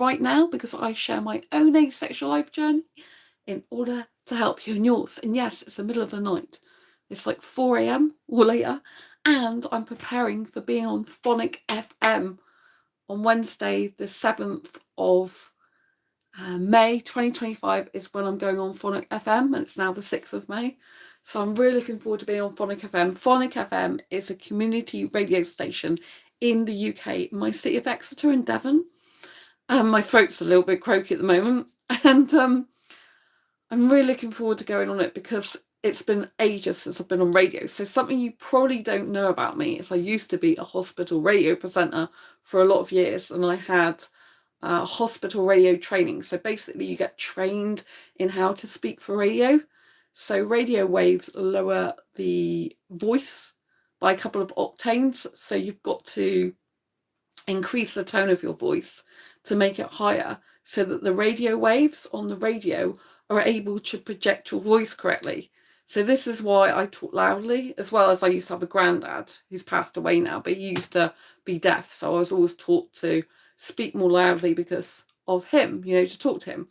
right now because I share my own asexual life journey in order to help you in yours. And yes, it's the middle of the night. It's like 4 a.m. or later, and I'm preparing for being on Phonic FM on Wednesday, the 7th of May 2025 is when I'm going on Phonic FM, and it's now the 6th of May. So I'm really looking forward to being on Phonic FM. Phonic FM is a community radio station in the UK, in my city of Exeter in Devon. My throat's a little bit croaky at the moment, and I'm really looking forward to going on it because it's been ages since I've been on radio. So something you probably don't know about me is I used to be a hospital radio presenter for a lot of years, and I had hospital radio training. So basically you get trained in how to speak for radio. So radio waves lower the voice by a couple of octaves. So you've got to increase the tone of your voice to make it higher so that the radio waves on the radio are able to project your voice correctly. So this is why I talk loudly, as well as I used to have a granddad who's passed away now, but he used to be deaf. So I was always taught to speak more loudly because of him, you know, to talk to him.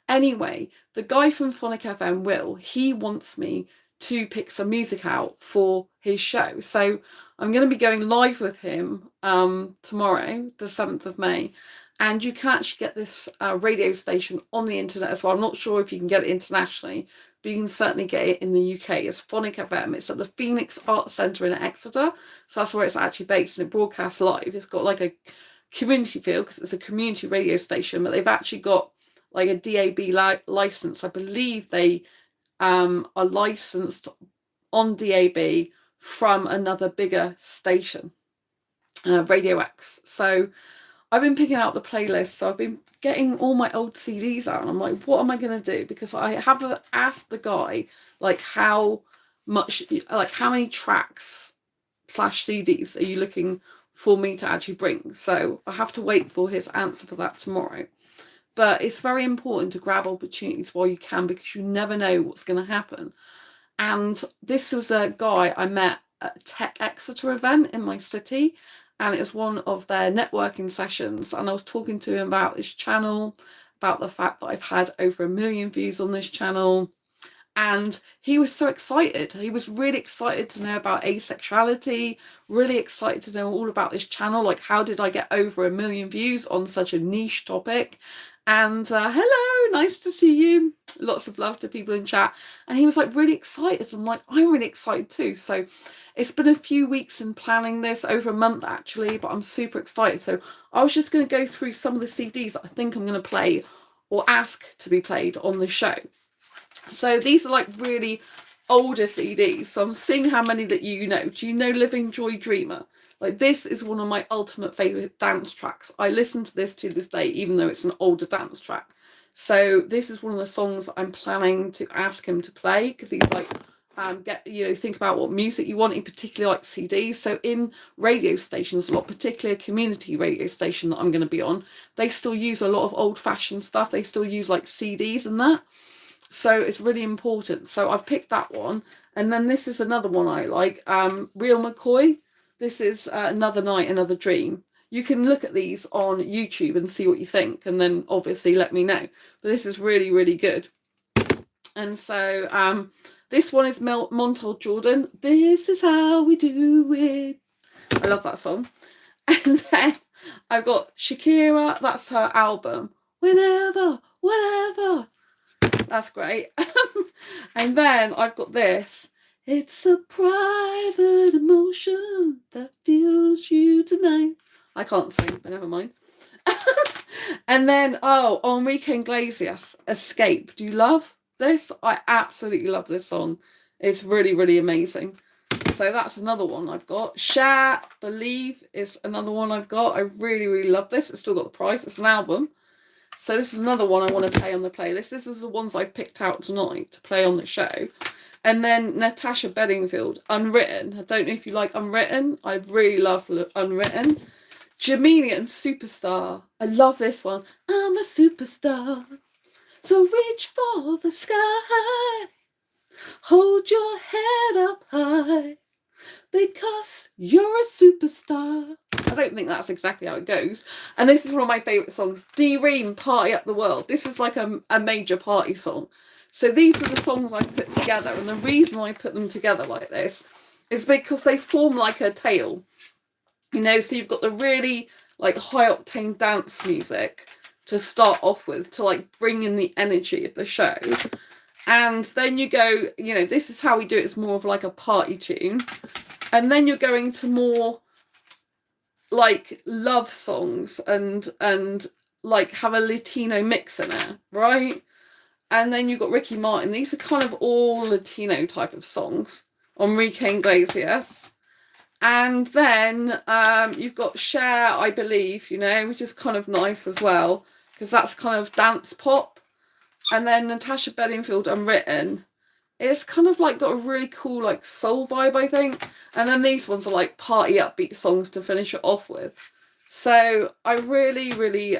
Anyway, the guy from Phonic FM, Will, he wants me to pick some music out for his show. So I'm going to be going live with him tomorrow, the 7th of May. And you can actually get this radio station on the internet as well. I'm not sure if you can get it internationally, but you can certainly get it in the UK. It's Phonic FM. It's at the Phoenix Arts Centre in Exeter. So that's where it's actually based, and it broadcasts live. It's got like a community feel because it's a community radio station, but they've actually got like a DAB license. I believe they are licensed on DAB from another bigger station, Radio X. So I've been picking out the playlist. So I've been getting all my old CDs out, and I'm like, what am I going to do? Because I have asked the guy like how many tracks / CDs are you looking for me to actually bring. So I have to wait for his answer for that tomorrow. But it's very important to grab opportunities while you can, because you never know what's going to happen. And this was a guy I met at a Tech Exeter event in my city, and it was one of their networking sessions, and I was talking to him about his channel, about the fact that I've had over 1 million views on this channel. And he was so excited. He was really excited to know about asexuality, really excited to know all about this channel. Like, how did I get over 1 million views on such a niche topic? And hello, nice to see you. Lots of love to people in chat. And he was like really excited. I'm like, I'm really excited too. So it's been a few weeks in planning this, over a month actually, but I'm super excited. So I was just going to go through some of the CDs that I think I'm going to play or ask to be played on the show. So these are like really older CDs. So I'm seeing how many that you know. Do you know Living Joy Dreamer? Like, this is one of my ultimate favourite dance tracks. I listen to this day, even though it's an older dance track. So this is one of the songs I'm planning to ask him to play, because he's like, think about what music you want. He particularly likes CDs. So in radio stations a lot, particularly a community radio station that I'm going to be on, they still use a lot of old-fashioned stuff. They still use like CDs and that. So it's really important. So I've picked that one. And then this is another one I like, Real McCoy. This is Another Night, Another Dream. You can look at these on YouTube and see what you think, and then obviously let me know. But this is really, really good. And so this one is Montel Jordan. This is how we do it. I love that song. And then I've got Shakira. That's her album. Whenever, whatever. That's great. And then I've got this. It's a private emotion that fuels you tonight. I can't sing, but never mind. And then, Enrique Iglesias, Escape. Do you love this? I absolutely love this song. It's really, really amazing. So that's another one I've got. Cher, Believe is another one I've got. I really, really love this. It's still got the price. It's an album. So this is another one I want to play on the playlist. This is the ones I've picked out tonight to play on the show. And then Natasha Bedingfield, Unwritten. I don't know if you like Unwritten. I really love Unwritten. Chameleon, Superstar. I love this one. I'm a superstar, so reach for the sky. Hold your head up high, because you're a superstar. I don't think that's exactly how it goes. And this is one of my favourite songs, D-Ream, Party Up the World. This is like a major party song. So these are the songs I put together, and the reason I put them together like this is because they form like a tale. You know, so you've got the really like high octane dance music to start off with, to like bring in the energy of the show. And then you go, you know, this is how we do it. It's more of like a party tune. And then you're going to more like love songs and like have a Latino mix in it, right? And then you've got Ricky Martin. These are kind of all Latino type of songs. Enrique Iglesias. And then you've got Cher, I believe, you know, which is kind of nice as well, because that's kind of dance pop. And then Natasha Bedingfield, Unwritten. It's kind of like got a really cool like soul vibe, I think. And then these ones are like party upbeat songs to finish it off with. So I really, really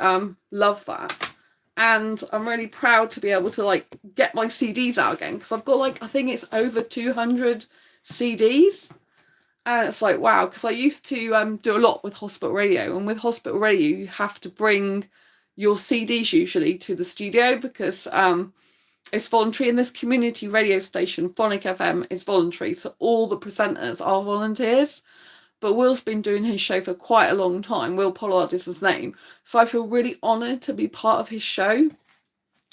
love that. And I'm really proud to be able to like get my CDs out again, because I've got like, I think it's over 200 CDs. And it's like, wow, because I used to do a lot with hospital radio. And with hospital radio, you have to bring your CDs usually to the studio, because it's voluntary. And this community radio station, Phonic FM, is voluntary. So all the presenters are volunteers. But Will's been doing his show for quite a long time. Will Pollard is his name. So I feel really honoured to be part of his show.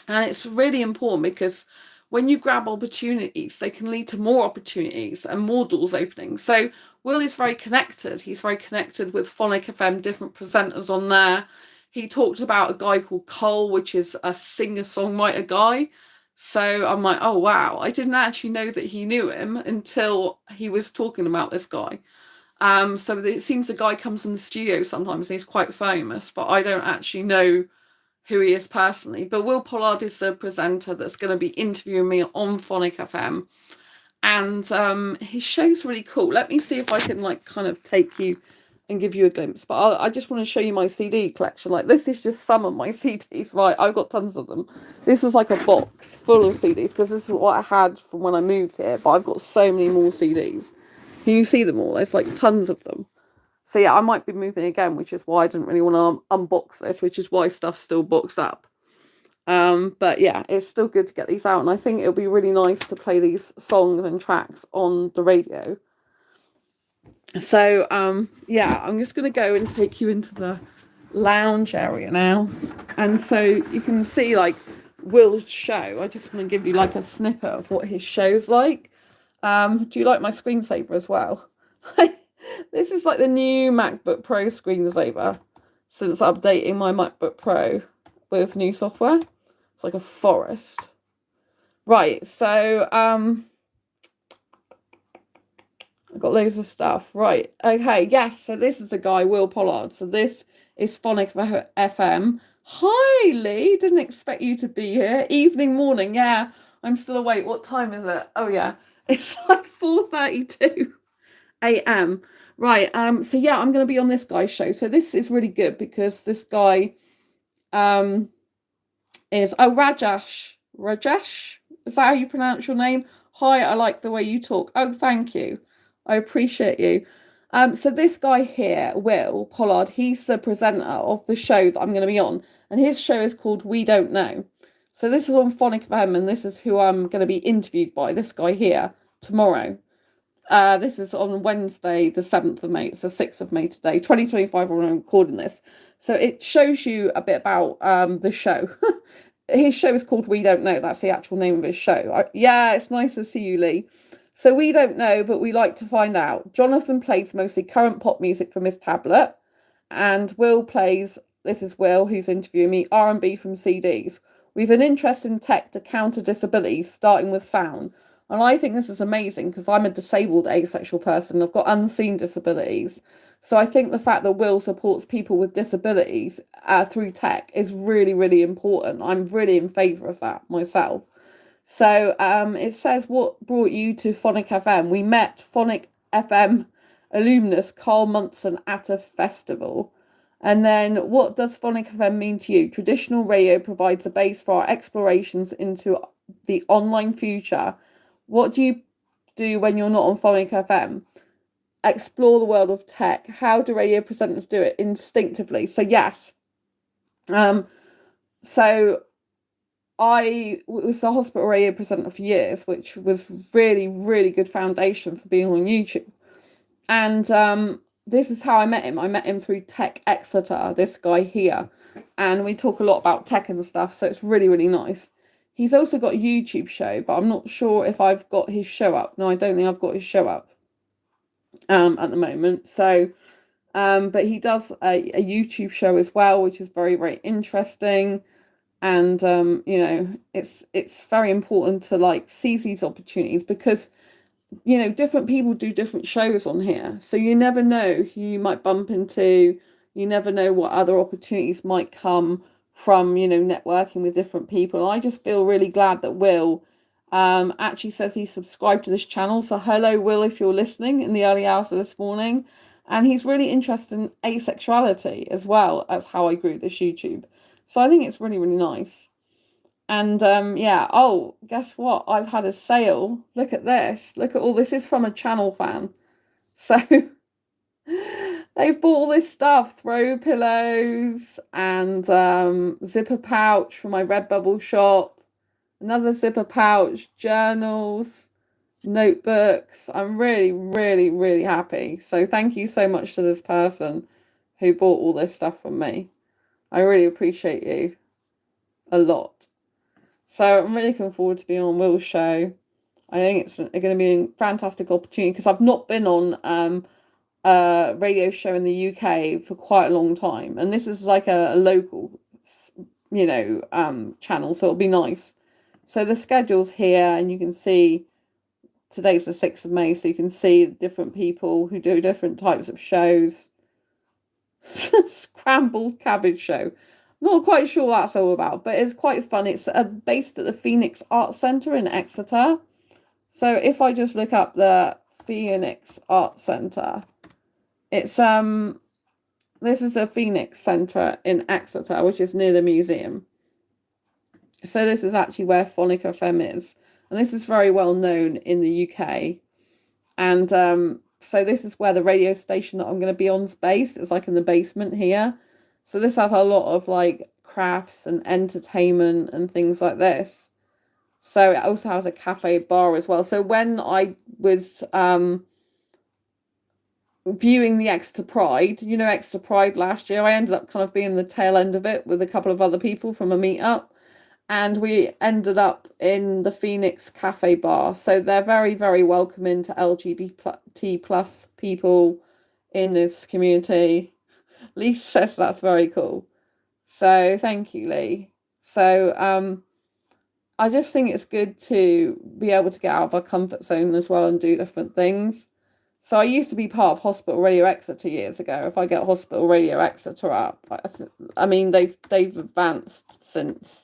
And it's really important, because when you grab opportunities, they can lead to more opportunities and more doors opening. So Will is very connected. He's very connected with Phonic FM, different presenters on there. He talked about a guy called Cole, which is a singer-songwriter guy. So I'm like, oh, wow. I didn't actually know that he knew him until he was talking about this guy. So it seems the guy comes in the studio sometimes and he's quite famous, but I don't actually know who he is personally. But Will Pollard is the presenter that's going to be interviewing me on Phonic FM. And his show's really cool. Let me see if I can like kind of take you and give you a glimpse. But I just want to show you my CD collection. Like, this is just some of my CDs, right? I've got tons of them. This is like a box full of CDs, because this is what I had from when I moved here. But I've got so many more CDs. Can you see them all? There's like tons of them. So yeah, I might be moving again, which is why I didn't really want to unbox this, which is why stuff's still boxed up. But yeah, it's still good to get these out, and I think it'll be really nice to play these songs and tracks on the radio. So yeah, I'm just going to go and take you into the lounge area now. And so you can see like Will's show. I just want to give you like a snippet of what his show's like. Do you like my screensaver as well? This is like the new MacBook Pro screensaver since updating my MacBook Pro with new software. It's like a forest. Right, so I've got loads of stuff. Right, okay, yes, so this is the guy, Will Pollard. So this is Phonic FM. Hi, Lee, didn't expect you to be here. Evening, morning, yeah, I'm still awake. What time is it? Oh, yeah, it's like 4:32 a.m. Right, so yeah, I'm going to be on this guy's show. So this is really good, because this guy is, Rajesh, is that how you pronounce your name? Hi, I like the way you talk. Oh, thank you. I appreciate you. So this guy here, Will Pollard, he's the presenter of the show that I'm going to be on. And his show is called We Don't Know. So this is on Phonic FM, and this is who I'm going to be interviewed by, this guy here, tomorrow. This is on Wednesday, the 7th of May. It's the 6th of May today, 2025, when I'm recording this. So it shows you a bit about the show. His show is called We Don't Know. That's the actual name of his show. Yeah, it's nice to see you, Lee. So we don't know, but we like to find out. Jonathan plays mostly current pop music from his tablet. And Will plays, this is Will, who's interviewing me, R&B from CDs. We've an interest in tech to counter disabilities, starting with sound. And I think this is amazing, because I'm a disabled asexual person. I've got unseen disabilities. So I think the fact that Will supports people with disabilities through tech is really, really important. I'm really in favour of that myself. So it says, what brought you to Phonic FM? We met Phonic FM alumnus Carl Munson at a festival. And then, what does Phonic FM mean to you? Traditional radio provides a base for our explorations into the online future. What do you do when you're not on Phonic FM? explore the world of tech. How do radio presenters do it? Instinctively. So yes. So I was a hospital radio presenter for years, which was really, really good foundation for being on YouTube. And this is how I met him. I met him through Tech Exeter, this guy here. And we talk a lot about tech and stuff, so it's really, really nice. He's also got a YouTube show, but I'm not sure if I've got his show up. No, I don't think I've got his show up at the moment. So, but he does a YouTube show as well, which is very, very interesting. And you know, it's very important to like seize these opportunities because, you know, different people do different shows on here. So you never know who you might bump into. You never know what other opportunities might come from, you know, networking with different people. I just feel really glad that Will actually says he's subscribed to this channel. So hello, Will, if you're listening in the early hours of this morning. And he's really interested in asexuality as well as how I grew this YouTube. So I think it's really, really nice. And yeah, oh, guess what? I've had a sale. Look at this. Look at all this. Is from a channel fan. So they've bought all this stuff, throw pillows and zipper pouch from my Redbubble shop, another zipper pouch, journals, notebooks. I'm really, really, really happy. So thank you so much to this person who bought all this stuff from me. I really appreciate you a lot. So I'm really looking forward to being on Will's show. I think it's going to be a fantastic opportunity because I've not been on a radio show in the UK for quite a long time. And this is like a local, you know, channel. So it'll be nice. So the schedule's here and you can see today's the 6th of May. So you can see different people who do different types of shows. Scrambled cabbage show. Not quite sure what that's all about, but it's quite fun. It's based at the Phoenix Art Centre in Exeter. So if I just look up the Phoenix Art Centre, it's this is a Phoenix Centre in Exeter, which is near the museum. So this is actually where Phonic FM is, and this is very well known in the UK. And so this is where the radio station that I'm going to be on is based. It's like in the basement here. So this has a lot of like crafts and entertainment and things like this. So it also has a cafe bar as well. So when I was viewing the Exeter Pride, you know, Exeter Pride last year, I ended up kind of being the tail end of it with a couple of other people from a meetup. And we ended up in the Phoenix Cafe Bar. So they're very, very welcoming to LGBT plus people in this community. Lee says that's very cool. So thank you, Lee. So I just think it's good to be able to get out of our comfort zone as well and do different things. So I used to be part of Hospital Radio Exeter years ago. If I get Hospital Radio Exeter up, I mean they've advanced since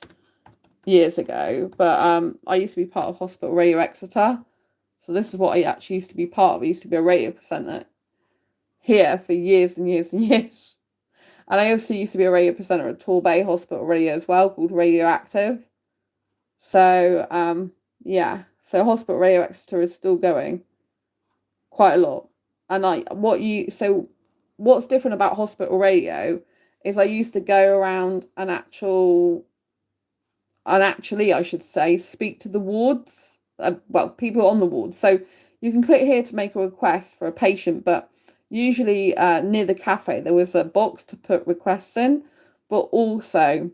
years ago, but I used to be part of Hospital Radio Exeter. So this is what I actually used to be part of. I used to be a radio presenter here for years and years and years. And I also used to be a radio presenter at Torbay Hospital Radio as well, called Radioactive. So, yeah. So Hospital Radio Exeter is still going quite a lot. And what's different about hospital radio is I used to go around and actually, I should say, speak to the wards, people on the wards. So you can click here to make a request for a patient, but usually near the cafe there was a box to put requests in, but also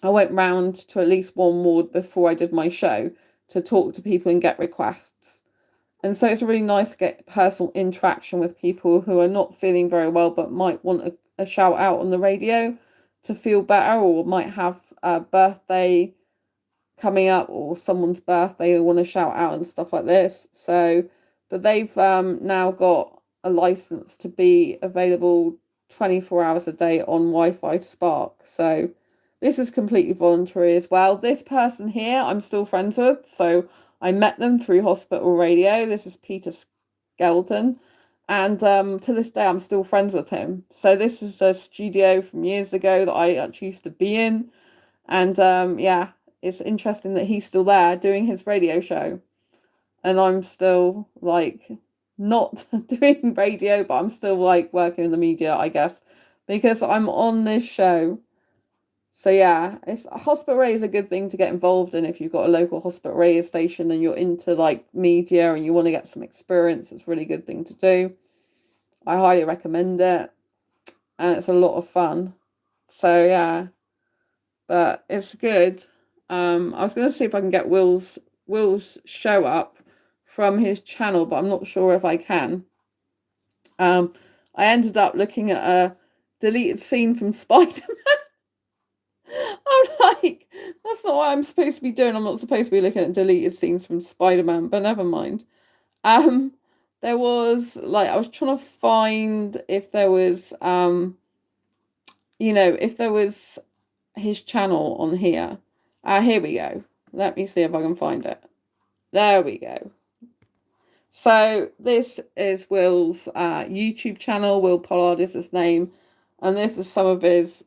I went round to at least one ward before I did my show to talk to people and get requests. And so it's really nice to get personal interaction with people who are not feeling very well but might want a shout out on the radio to feel better, or might have a birthday coming up or someone's birthday they want to shout out and stuff like this. So, but they've now got a license to be available 24 hours a day on Wi-Fi Spark. So this is completely voluntary as well. This person here I'm still friends with. So I met them through hospital radio. This is Peter Skelton. And to this day I'm still friends with him. So this is the studio from years ago that I actually used to be in. And yeah, it's interesting that he's still there doing his radio show. And I'm still like not doing radio, but I'm still like working in the media, I guess, because I'm on this show. So yeah, it's hospital radio is a good thing to get involved in if you've got a local hospital radio station and you're into like media and you want to get some experience. It's a really good thing to do. I highly recommend it, and it's a lot of fun. So yeah, but it's good. I was going to see if I can get Will's show up from his channel, but I'm not sure if I can. I ended up looking at a deleted scene from Spider-Man. I'm like, that's not what I'm supposed to be doing. I'm not supposed to be looking at deleted scenes from Spider-Man, but never mind. Um, there was like I was trying to find if there was if there was his channel on here. Here we go. Let me see if I can find it. There we go. So this is Will's YouTube channel. Will Pollard is his name. And this is some of his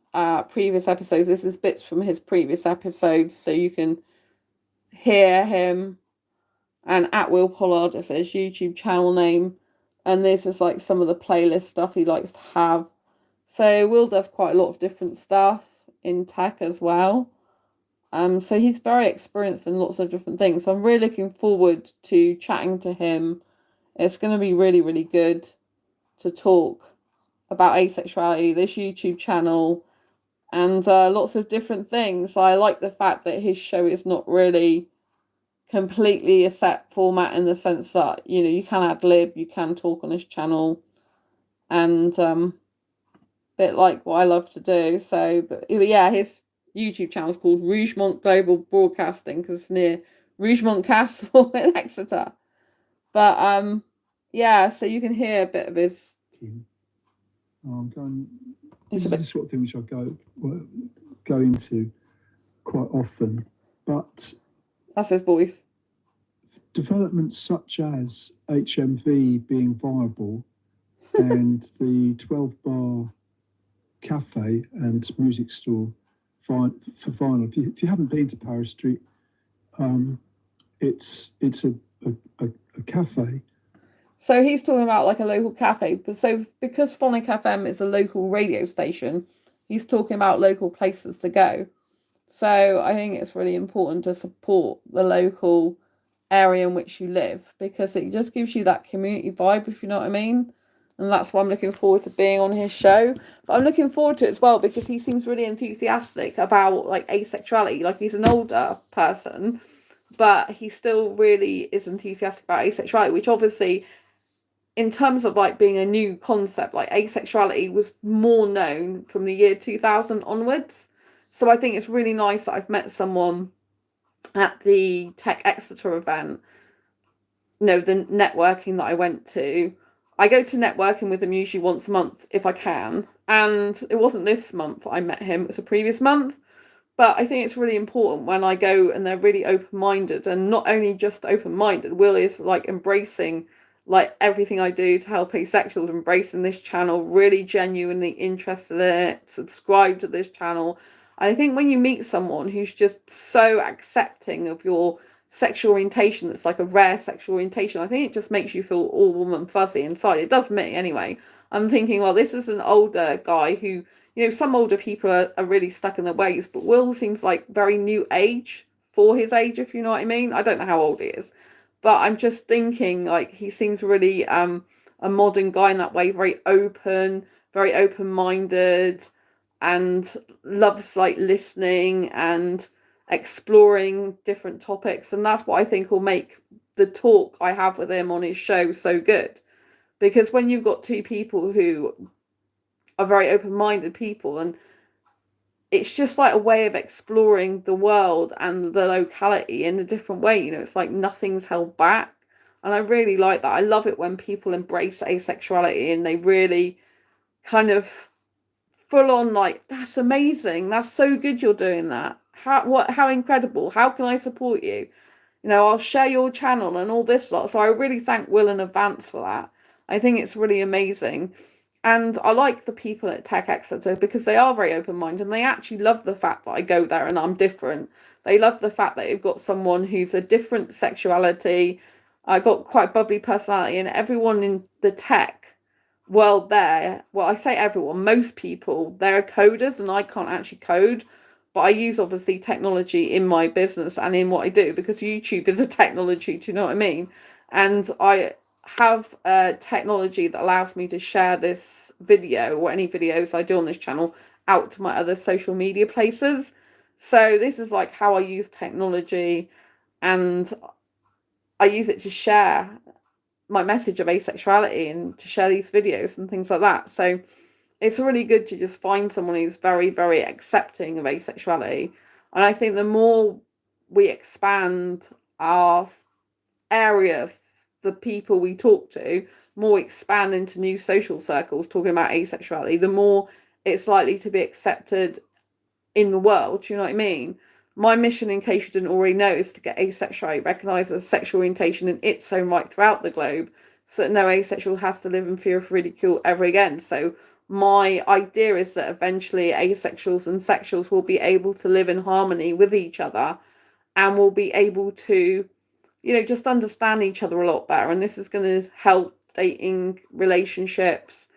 previous episodes. This is bits from his previous episodes. So you can hear him. And at Will Pollard is his YouTube channel name. And this is like some of the playlist stuff he likes to have. So Will does quite a lot of different stuff in tech as well. So he's very experienced in lots of different things. So I'm really looking forward to chatting to him. It's going to be really, really good to talk about asexuality, this YouTube channel, and lots of different things. I like the fact that his show is not really completely a set format in the sense that, you can ad lib, you can talk on his channel, and bit like what I love to do. So, but yeah, his YouTube channel is called Rougemont Global Broadcasting because it's near Rougemont Castle in Exeter. But yeah, so you can hear a bit of his. I'm going. This is the sort of thing which I go into quite often, but that's his voice. Developments such as HMV being viable and the 12-bar cafe and music store for vinyl. If you haven't been to Paris Street, it's a cafe. So he's talking about like a local cafe. But so because Phonic FM is a local radio station, he's talking about local places to go. So I think it's really important to support the local area in which you live because it just gives you that community vibe, if you know what I mean. And that's why I'm looking forward to being on his show. But I'm looking forward to it as well because he seems really enthusiastic about like asexuality. Like he's an older person, but he still really is enthusiastic about asexuality, which obviously in terms of like being a new concept, like asexuality was more known from the year 2000 onwards. So I think it's really nice that I've met someone at the Tech Exeter event, the networking that I went to. I go to networking with them usually once a month if I can. And it wasn't this month I met him, it was a previous month. But I think it's really important when I go and they're really open-minded, and not only just open-minded, Will is like embracing like everything I do to help asexuals, embracing this channel, really genuinely interested in it, subscribe to this channel. And I think when you meet someone who's just so accepting of your sexual orientation, that's like a rare sexual orientation, I think it just makes you feel all warm and fuzzy inside. It does me anyway. I'm thinking, well, this is an older guy who, some older people are really stuck in their ways, but Will seems like very new age for his age, if you know what I mean. I don't know how old he is, but I'm just thinking like he seems really a modern guy in that way, very open-minded, and loves like listening and exploring different topics. And that's what I think will make the talk I have with him on his show so good. Because when you've got two people who are very open-minded people, and it's just like a way of exploring the world and the locality in a different way, it's like nothing's held back. And I really like that. I love it when people embrace asexuality and they really kind of full on like, that's amazing, that's so good you're doing that, how incredible, how can I support you, I'll share your channel and all this lot. So I really thank Will in advance for that. I think it's really amazing. And I like the people at Tech Exeter because they are very open-minded and they actually love the fact that I go there and I'm different. They love the fact that you've got someone who's a different sexuality, I got quite a bubbly personality, and everyone in the tech world there, well, I say everyone, most people, they're coders, and I can't actually code, but I use obviously technology in my business and in what I do, because YouTube is a technology, do you know what I mean? And I have technology that allows me to share this video or any videos I do on this channel out to my other social media places. So this is like how I use technology, and I use it to share my message of asexuality and to share these videos and things like that. So it's really good to just find someone who's very, very accepting of asexuality. And I think the more we expand our area, the people we talk to, more we expand into new social circles talking about asexuality, the more it's likely to be accepted in the world. Do you know what I mean? My mission, in case you didn't already know, is to get asexuality recognised as a sexual orientation in its own right throughout the globe, so that no asexual has to live in fear of ridicule ever again. So my idea is that eventually asexuals and sexuals will be able to live in harmony with each other, and will be able to, you know, just understand each other a lot better. And this is going to help dating, relationships.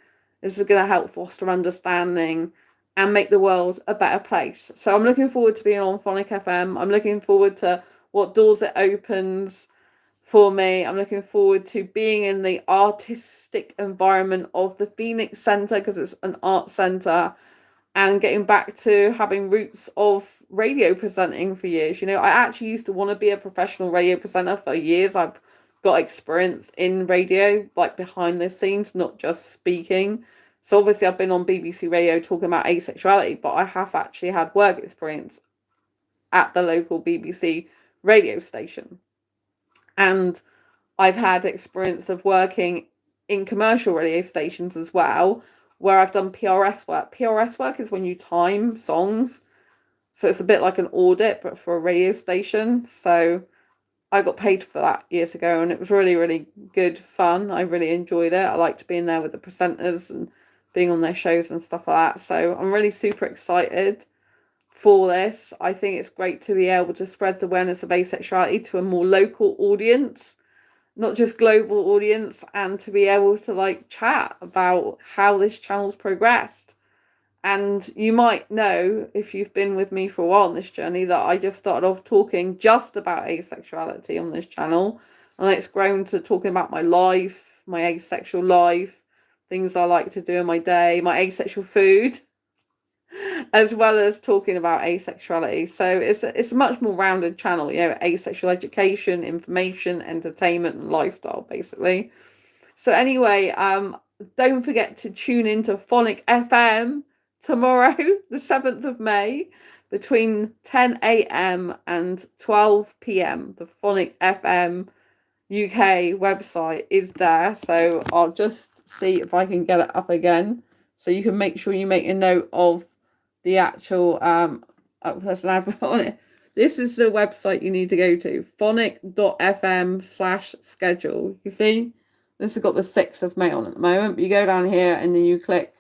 This is going to help foster understanding and make the world a better place. So I'm looking forward to being on Phonic FM. I'm looking forward to what doors it opens for me. I'm looking forward to being in the artistic environment of the Phoenix Centre, because it's an art centre, and getting back to having roots of radio presenting for years. You know, I actually used to want to be a professional radio presenter for years. I've got experience in radio, like behind the scenes, not just speaking. So obviously I've been on BBC Radio talking about asexuality, but I have actually had work experience at the local BBC radio station. And I've had experience of working in commercial radio stations as well, where I've done PRS work. PRS work is when you time songs. So it's a bit like an audit, but for a radio station. So I got paid for that years ago, and it was really, really good fun. I really enjoyed it. I liked being there with the presenters and being on their shows and stuff like that. So I'm really super excited for this. I think it's great to be able to spread the awareness of asexuality to a more local audience, not just global audience, and to be able to like chat about how this channel's progressed. And you might know, if you've been with me for a while on this journey, that I just started off talking just about asexuality on this channel, and it's grown to talking about my life, my asexual life, things I like to do in my day, my asexual food, as well as talking about asexuality. So it's a much more rounded channel, you know, asexual education, information, entertainment, and lifestyle, basically. So anyway, don't forget to tune into Phonic FM tomorrow, the 7th of May, between 10 a.m. and 12 p.m. The Phonic FM UK website is there. So I'll just see if I can get it up again. So you can make sure you make a note of the actual there's an advert on it. This is the website you need to go to, phonic.fm/schedule. You see, this has got the 6th of May on at the moment, but you go down here and then you click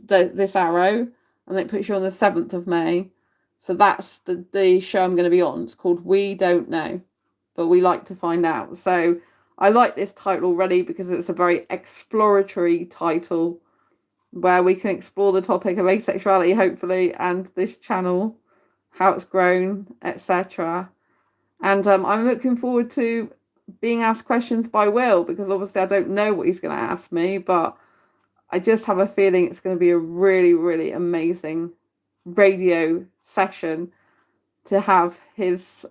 this arrow, and it puts you on the 7th of May. So that's the show I'm going to be on. It's called We Don't Know, but we like to find out. So I like this title already because it's a very exploratory title, where we can explore the topic of asexuality, hopefully, and this channel, how it's grown, etc. And I'm looking forward to being asked questions by Will, because obviously I don't know what he's going to ask me, but I just have a feeling it's going to be a really, really amazing radio session to have his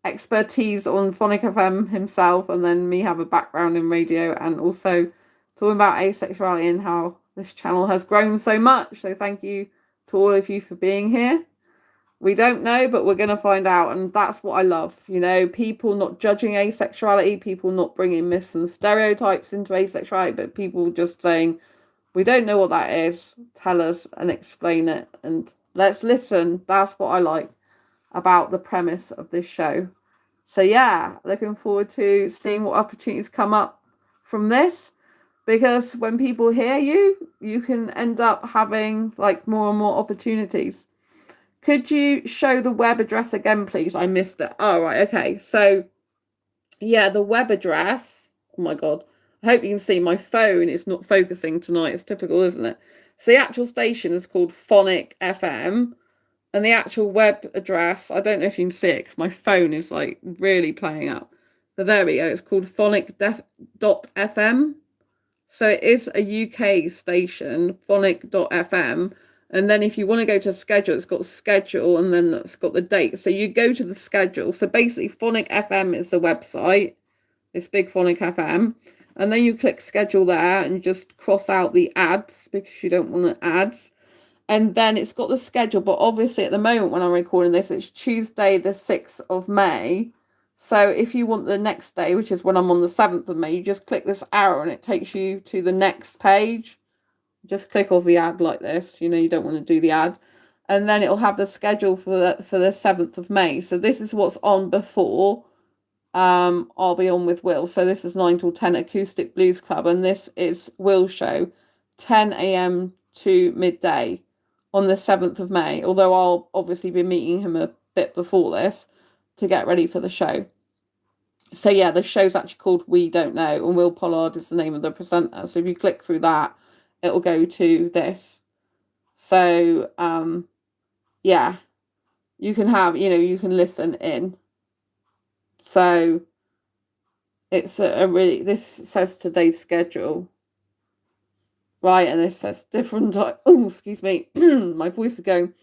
expertise on Phonic FM himself, and then me have a background in radio, and also talking about asexuality and how this channel has grown so much. So thank you to all of you for being here. We don't know, but we're going to find out. And that's what I love. You know, people not judging asexuality, people not bringing myths and stereotypes into asexuality, but people just saying, we don't know what that is. Tell us and explain it. And let's listen. That's what I like about the premise of this show. So yeah, looking forward to seeing what opportunities come up from this. Because when people hear you, you can end up having like more and more opportunities. Could you show the web address again, please? I missed it. Oh, right. Okay. So Yeah, the web address. Oh my God. I hope you can see my phone is not focusing tonight. It's typical, isn't it? So the actual station is called Phonic FM. And the actual web address, I don't know if you can see it because my phone is like really playing up. But there we go. It's called phonic.fm. So it is a UK station, phonic.fm. And then if you want to go to schedule, it's got schedule and then it's got the date. So you go to the schedule. So basically, Phonic FM is the website. It's Big Phonic FM. And then you click schedule there and just cross out the ads because you don't want ads. And then it's got the schedule. But obviously, at the moment when I'm recording this, it's Tuesday, the 6th of May. So if you want the next day, which is when I'm on the 7th of May, you just click this arrow and it takes you to the next page. Just click off the ad like this. You know, you don't want to do the ad. And then it'll have the schedule for the 7th of May. So this is what's on before I'll Be On With Will. So this is 9 till 10 Acoustic Blues Club. And this is Will's show, 10 a.m. to midday on the 7th of May. Although I'll obviously be meeting him a bit before this to get ready for the show. So yeah, the show's actually called We Don't Know, and Will Pollard is the name of the presenter. So if you click through that, it'll go to this. So yeah, you can have, you can listen in. So it's a really, this says today's schedule. Right, and this says different oh, excuse me, my voice is going.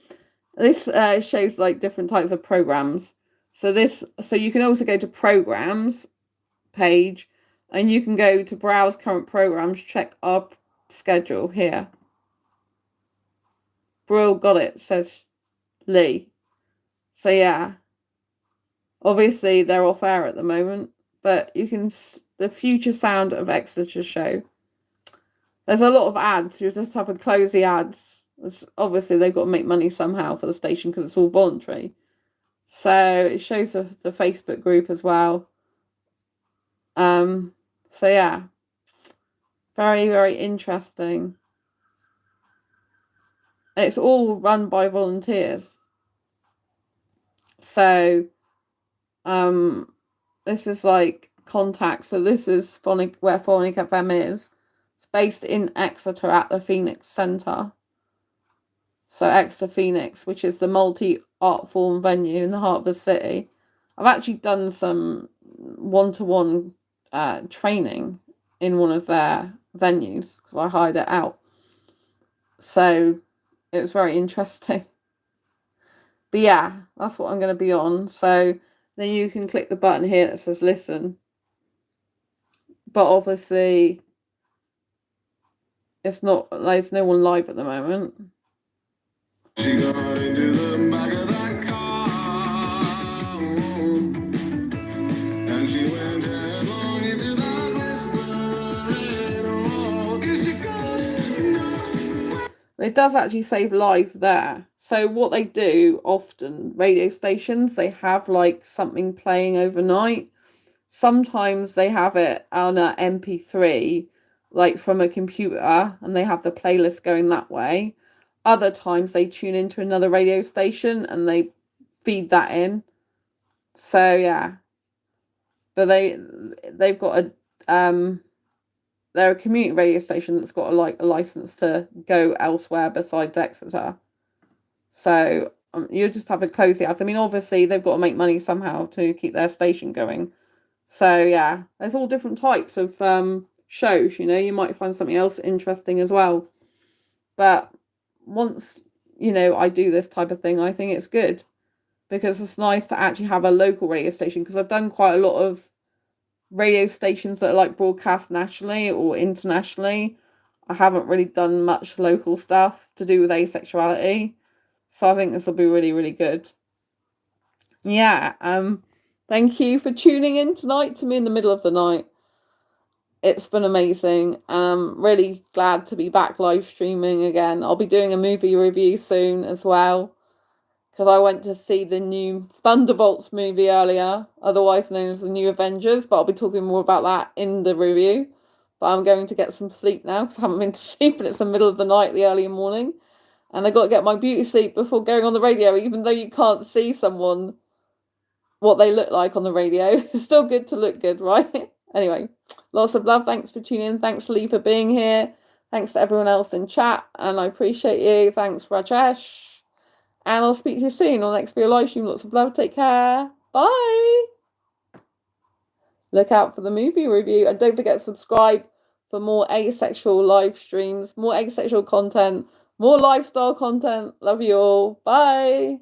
This shows like different types of programs. So you can also go to programs page and you can go to browse current programs, check our schedule here. Brill got it, says Lee. So yeah, obviously they're off air at the moment, but you can, the future sound of Exeter show. There's a lot of ads. You just have to close the ads. Obviously, they've got to make money somehow for the station because it's all voluntary. So it shows the Facebook group as well. So yeah, very, very interesting. It's all run by volunteers. So, this is like contact. So this is Phonic, where Phonic FM is. It's based in Exeter at the Phoenix Centre. So Exeter Phoenix, which is the multi-art form venue in the heart of the city. I've actually done some one-to-one training in one of their venues because I hired it out. So it was very interesting. But yeah, that's what I'm going to be on. So then you can click the button here that says listen. But obviously, there's no one live at the moment. She got into the back of that car, and she went headlong into that whisper. It does actually save live there. So what they do often, radio stations, they have like something playing overnight. Sometimes they have it on an MP3, like from a computer, and they have the playlist going that way. Other times they tune into another radio station and they feed that in. So yeah, but they've got a they're a community radio station that's got a license to go elsewhere besides Exeter. So you just have to close the ads. I mean, obviously they've got to make money somehow to keep their station going. So yeah, there's all different types of shows. You might find something else interesting as well. But once I do this type of thing, I think it's good because it's nice to actually have a local radio station, because I've done quite a lot of radio stations that are like broadcast nationally or internationally. I haven't really done much local stuff to do with asexuality, so I think this will be really, really good. Yeah, thank you for tuning in tonight to me in the middle of the night. It's been amazing. Really glad to be back live streaming again. I'll be doing a movie review soon as well, because I went to see the new Thunderbolts movie earlier, otherwise known as the New Avengers, but I'll be talking more about that in the review. But I'm going to get some sleep now because I haven't been to sleep and it's the middle of the night, the early morning. And I got to get my beauty sleep before going on the radio, even though you can't see someone what they look like on the radio. It's still good to look good, right? Anyway, lots of love. Thanks for tuning in. Thanks, Lee, for being here. Thanks to everyone else in chat, and I appreciate you. Thanks, Rajesh. And I'll speak to you soon on the next video live stream. Lots of love. Take care. Bye. Look out for the movie review. And don't forget to subscribe for more asexual live streams, more asexual content, more lifestyle content. Love you all. Bye.